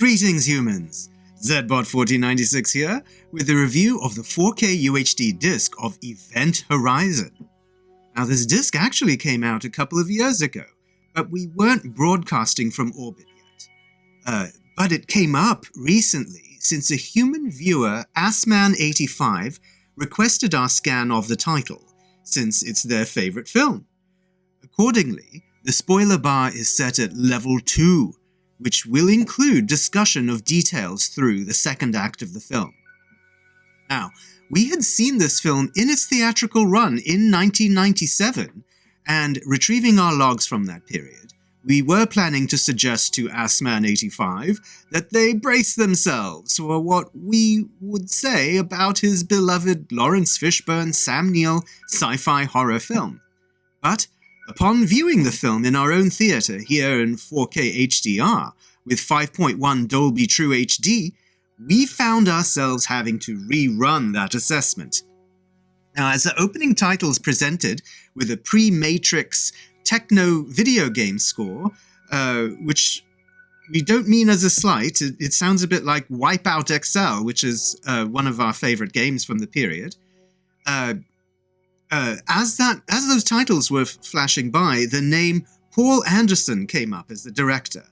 Greetings humans, Zbot1496 here with a review of the 4K UHD disc of Event Horizon. Now this disc actually came out a couple of years ago, but we weren't broadcasting from orbit yet. But it came up recently since a human viewer, Assman85, requested our scan of the title, since it's their favorite film. Accordingly, the spoiler bar is set at level 2, which will include discussion of details through the second act of the film. Now, we had seen this film in its theatrical run in 1997, and retrieving our logs from that period, we were planning to suggest to Assman85 that they brace themselves for what we would say about his beloved Lawrence Fishburne Sam Neill sci-fi horror film. But upon viewing the film in our own theater here in 4K HDR with 5.1 Dolby True HD, we found ourselves having to rerun that assessment. Now, as the opening titles presented with a pre-Matrix techno video game score, which we don't mean as a slight, it sounds a bit like Wipeout XL, which is one of our favorite games from the period. As those titles were flashing by, the name Paul Anderson came up as the director.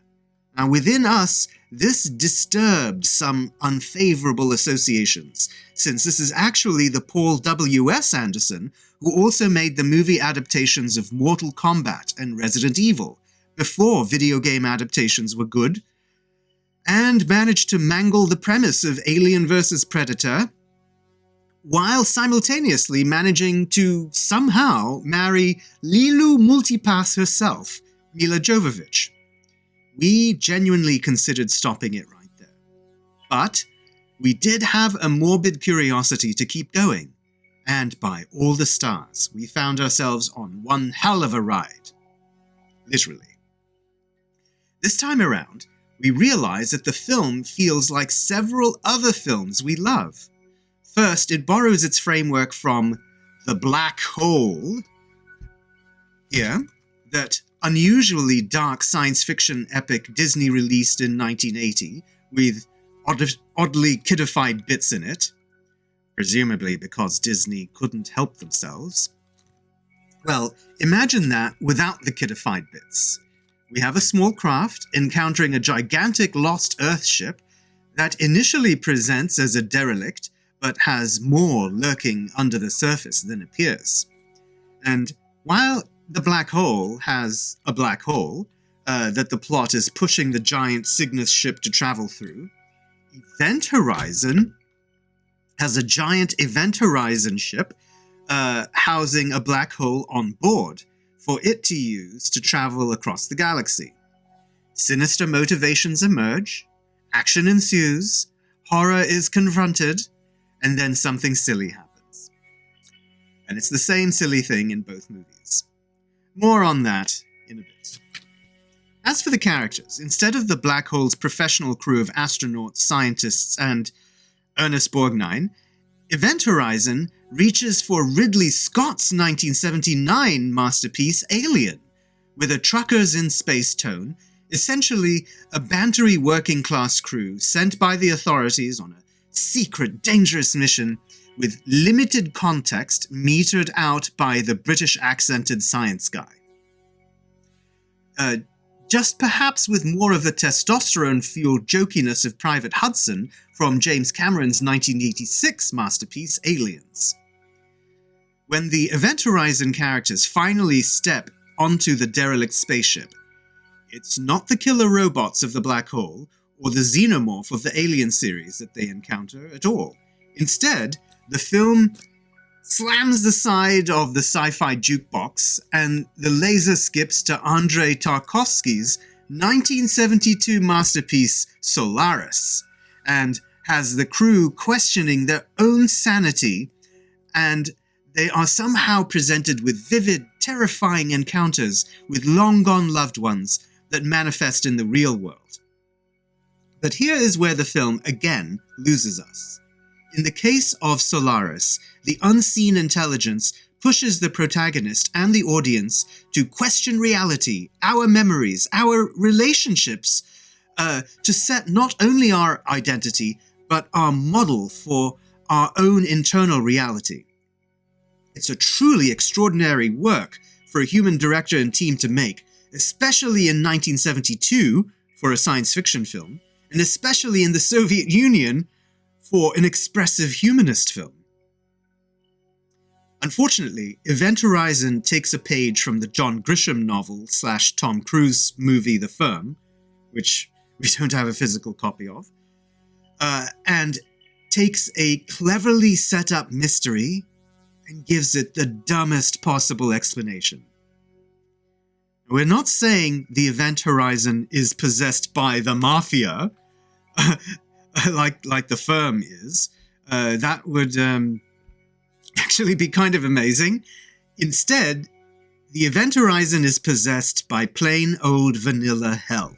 Now, within us, this disturbed some unfavorable associations, since this is actually the Paul W.S. Anderson who also made the movie adaptations of Mortal Kombat and Resident Evil, before video game adaptations were good, and managed to mangle the premise of Alien vs. Predator, while simultaneously managing to somehow marry Lilu Multipass herself, Mila Jovovich. We genuinely considered stopping it right there. But we did have a morbid curiosity to keep going, and by all the stars, we found ourselves on one hell of a ride. Literally. This time around, we realized that the film feels like several other films we love. First, it borrows its framework from The Black Hole, here, that unusually dark science fiction epic Disney released in 1980, with oddly kiddified bits in it, presumably because Disney couldn't help themselves. Well, imagine that without the kiddified bits. We have a small craft encountering a gigantic lost Earth ship that initially presents as a derelict, but has more lurking under the surface than appears. And while the black hole has a black hole that the plot is pushing the giant Cygnus ship to travel through, Event Horizon has a giant Event Horizon ship housing a black hole on board for it to use to travel across the galaxy. Sinister motivations emerge, action ensues, horror is confronted, and then something silly happens. And it's the same silly thing in both movies. More on that in a bit. As for the characters, instead of the black hole's professional crew of astronauts, scientists, and Ernest Borgnine, Event Horizon reaches for Ridley Scott's 1979 masterpiece Alien, with a truckers in space tone, essentially a bantery working-class crew sent by the authorities on a secret, dangerous mission with limited context metered out by the British accented science guy. Just perhaps with more of the testosterone-fueled jokiness of Private Hudson from James Cameron's 1986 masterpiece Aliens. When the Event Horizon characters finally step onto the derelict spaceship, it's not the killer robots of the black hole or the xenomorph of the Alien series that they encounter at all. Instead, the film slams the side of the Sci-Fi jukebox and the laser skips to Andrei Tarkovsky's 1972 masterpiece Solaris, and has the crew questioning their own sanity, and they are somehow presented with vivid, terrifying encounters with long-gone loved ones that manifest in the real world. But here is where the film, again, loses us. In the case of Solaris, the unseen intelligence pushes the protagonist and the audience to question reality, our memories, our relationships, to set not only our identity, but our model for our own internal reality. It's a truly extraordinary work for a human director and team to make, especially in 1972 for a science fiction film, and especially in the Soviet Union for an expressive humanist film. Unfortunately, Event Horizon takes a page from the John Grisham novel / Tom Cruise movie The Firm, which we don't have a physical copy of, and takes a cleverly set up mystery and gives it the dumbest possible explanation. We're not saying the Event Horizon is possessed by the mafia, like The Firm is. That would actually be kind of amazing. Instead, the Event Horizon is possessed by plain old vanilla hell.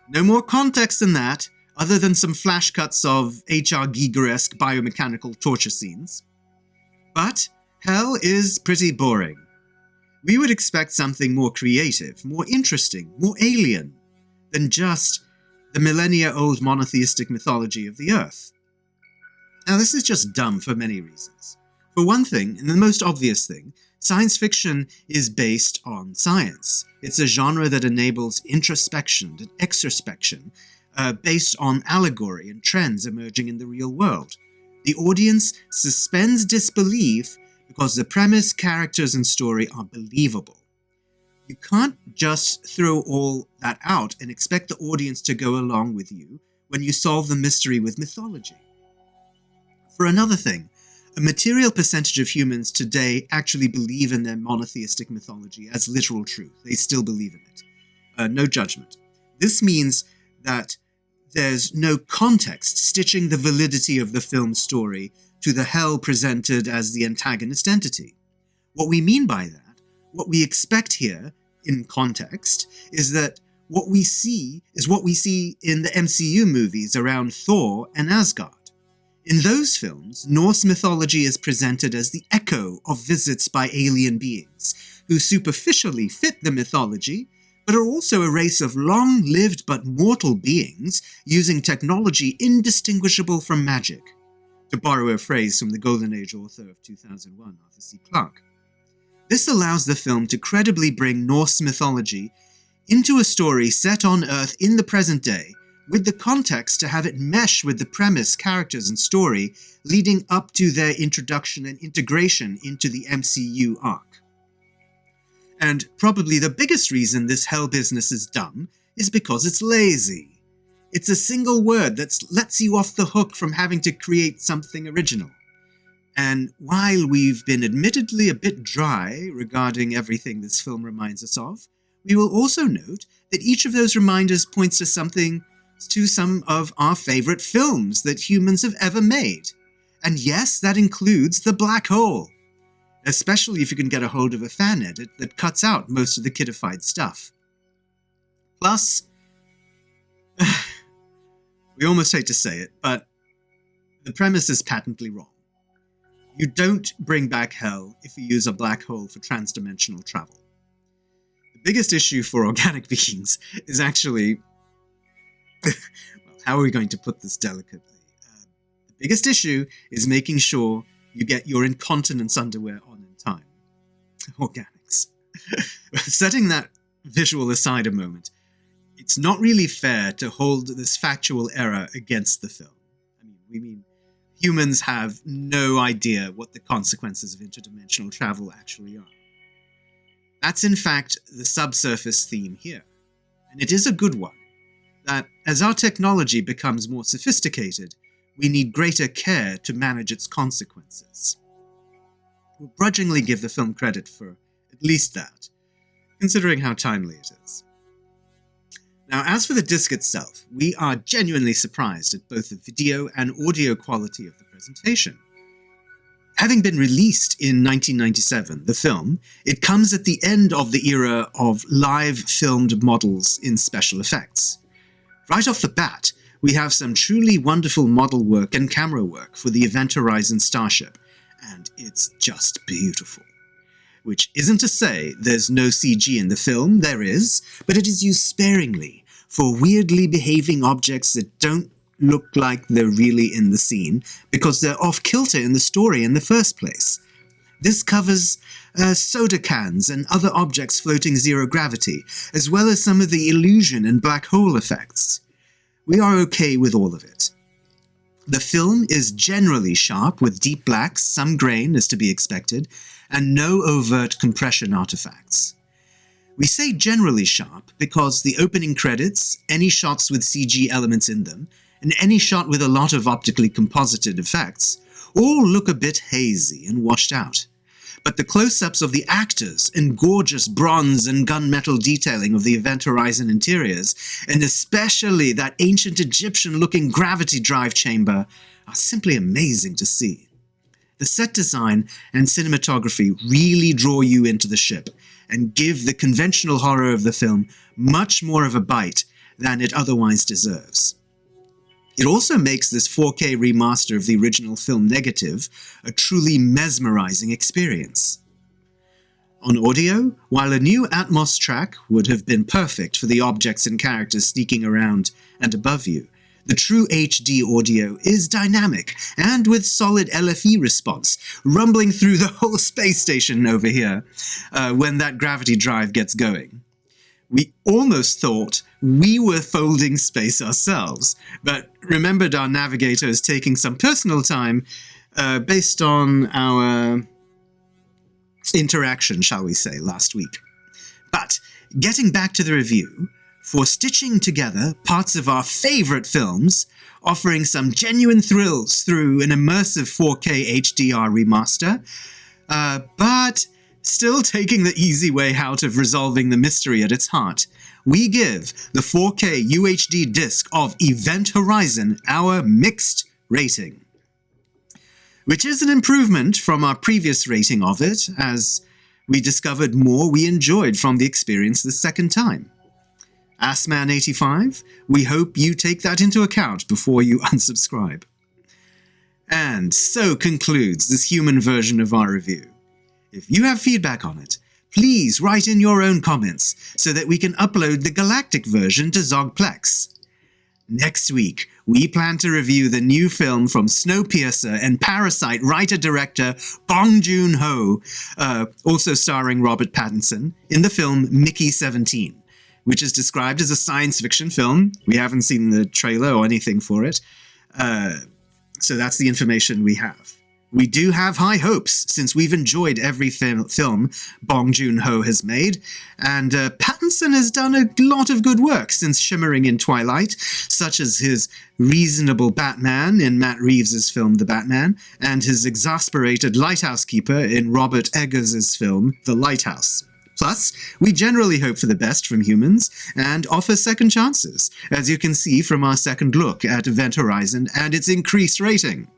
No more context than that, other than some flash cuts of H.R. Giger-esque biomechanical torture scenes. But hell is pretty boring. We would expect something more creative, more interesting, more alien than just the millennia-old monotheistic mythology of the Earth. Now, this is just dumb for many reasons. For one thing, and the most obvious thing, science fiction is based on science. It's a genre that enables introspection and extrospection, based on allegory and trends emerging in the real world. The audience suspends disbelief because the premise, characters, and story are believable. You can't just throw all that out and expect the audience to go along with you when you solve the mystery with mythology. For another thing, a material percentage of humans today actually believe in their monotheistic mythology as literal truth. They still believe in it. No judgment. This means that there's no context stitching the validity of the film's story to the hell presented as the antagonist entity. What we mean by that, what we expect here in context, is that what we see is what we see in the MCU movies around Thor and Asgard. In those films, Norse mythology is presented as the echo of visits by alien beings, who superficially fit the mythology, but are also a race of long-lived but mortal beings using technology indistinguishable from magic, to borrow a phrase from the Golden Age author of 2001, Arthur C. Clarke. This allows the film to credibly bring Norse mythology into a story set on Earth in the present day, with the context to have it mesh with the premise, characters, and story leading up to their introduction and integration into the MCU arc. And probably the biggest reason this hell business is dumb is because it's lazy. It's a single word that lets you off the hook from having to create something original. And while we've been admittedly a bit dry regarding everything this film reminds us of, we will also note that each of those reminders points to some of our favorite films that humans have ever made. And yes, that includes The Black Hole, especially if you can get a hold of a fan edit that cuts out most of the kiddified stuff. Plus, we almost hate to say it, but the premise is patently wrong. You don't bring back hell if you use a black hole for transdimensional travel. The biggest issue for organic beings is actually... well, how are we going to put this delicately? The biggest issue is making sure you get your incontinence underwear on in time. Organics. Setting that visual aside a moment, it's not really fair to hold this factual error against the film. We mean humans have no idea what the consequences of interdimensional travel actually are. That's in fact the subsurface theme here, and it is a good one, that as our technology becomes more sophisticated, we need greater care to manage its consequences. We'll grudgingly give the film credit for at least that, considering how timely it is. Now, as for the disc itself, we are genuinely surprised at both the video and audio quality of the presentation. Having been released in 1997, the film, it comes at the end of the era of live filmed models in special effects. Right off the bat, we have some truly wonderful model work and camera work for the Event Horizon starship, and it's just beautiful. Which isn't to say there's no CG in the film, there is, but it is used sparingly, for weirdly behaving objects that don't look like they're really in the scene because they're off-kilter in the story in the first place. This covers soda cans and other objects floating zero gravity, as well as some of the illusion and black hole effects. We are okay with all of it. The film is generally sharp, with deep blacks, some grain as to be expected, and no overt compression artifacts. We say generally sharp because the opening credits, any shots with CG elements in them, and any shot with a lot of optically composited effects, all look a bit hazy and washed out. But the close-ups of the actors and gorgeous bronze and gunmetal detailing of the event horizon interiors, and especially that ancient Egyptian-looking gravity drive chamber, are simply amazing to see. The set design and cinematography really draw you into the ship and give the conventional horror of the film much more of a bite than it otherwise deserves. It also makes this 4K remaster of the original film negative a truly mesmerizing experience. On audio, while a new Atmos track would have been perfect for the objects and characters sneaking around and above you, the true HD audio is dynamic and with solid LFE response, rumbling through the whole space station over here when that gravity drive gets going. We almost thought we were folding space ourselves, but remembered our navigators taking some personal time based on our interaction, shall we say, last week. But getting back to the review, for stitching together parts of our favorite films, offering some genuine thrills through an immersive 4K HDR remaster, but still taking the easy way out of resolving the mystery at its heart, we give the 4K UHD disc of Event Horizon our mixed rating. Which is an improvement from our previous rating of it, as we discovered more we enjoyed from the experience the second time. Assman85, we hope you take that into account before you unsubscribe. And so concludes this human version of our review. If you have feedback on it, please write in your own comments so that we can upload the galactic version to Zoggplex. Next week, we plan to review the new film from Snowpiercer and Parasite writer-director Bong Joon-ho, also starring Robert Pattinson, in the film Mickey 17, which is described as a science fiction film. We haven't seen the trailer or anything for it, so that's the information we have. We do have high hopes, since we've enjoyed every film Bong Joon-ho has made, and Pattinson has done a lot of good work since shimmering in Twilight, such as his reasonable Batman in Matt Reeves' film The Batman, and his exasperated lighthouse keeper in Robert Eggers' film The Lighthouse. Plus, we generally hope for the best from humans and offer second chances, as you can see from our second look at Event Horizon and its increased rating.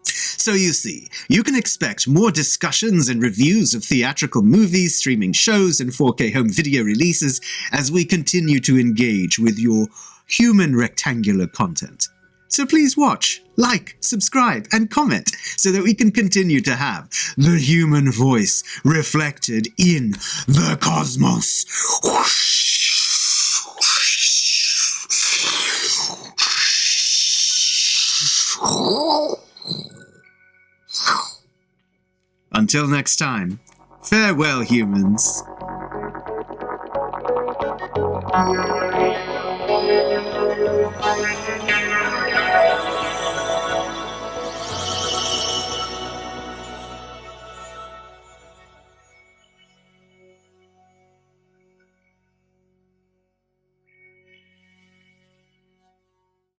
So you see, you can expect more discussions and reviews of theatrical movies, streaming shows, and 4K home video releases as we continue to engage with your human rectangular content. So please watch, like, subscribe, and comment so that we can continue to have the human voice reflected in the cosmos. Until next time, farewell, humans.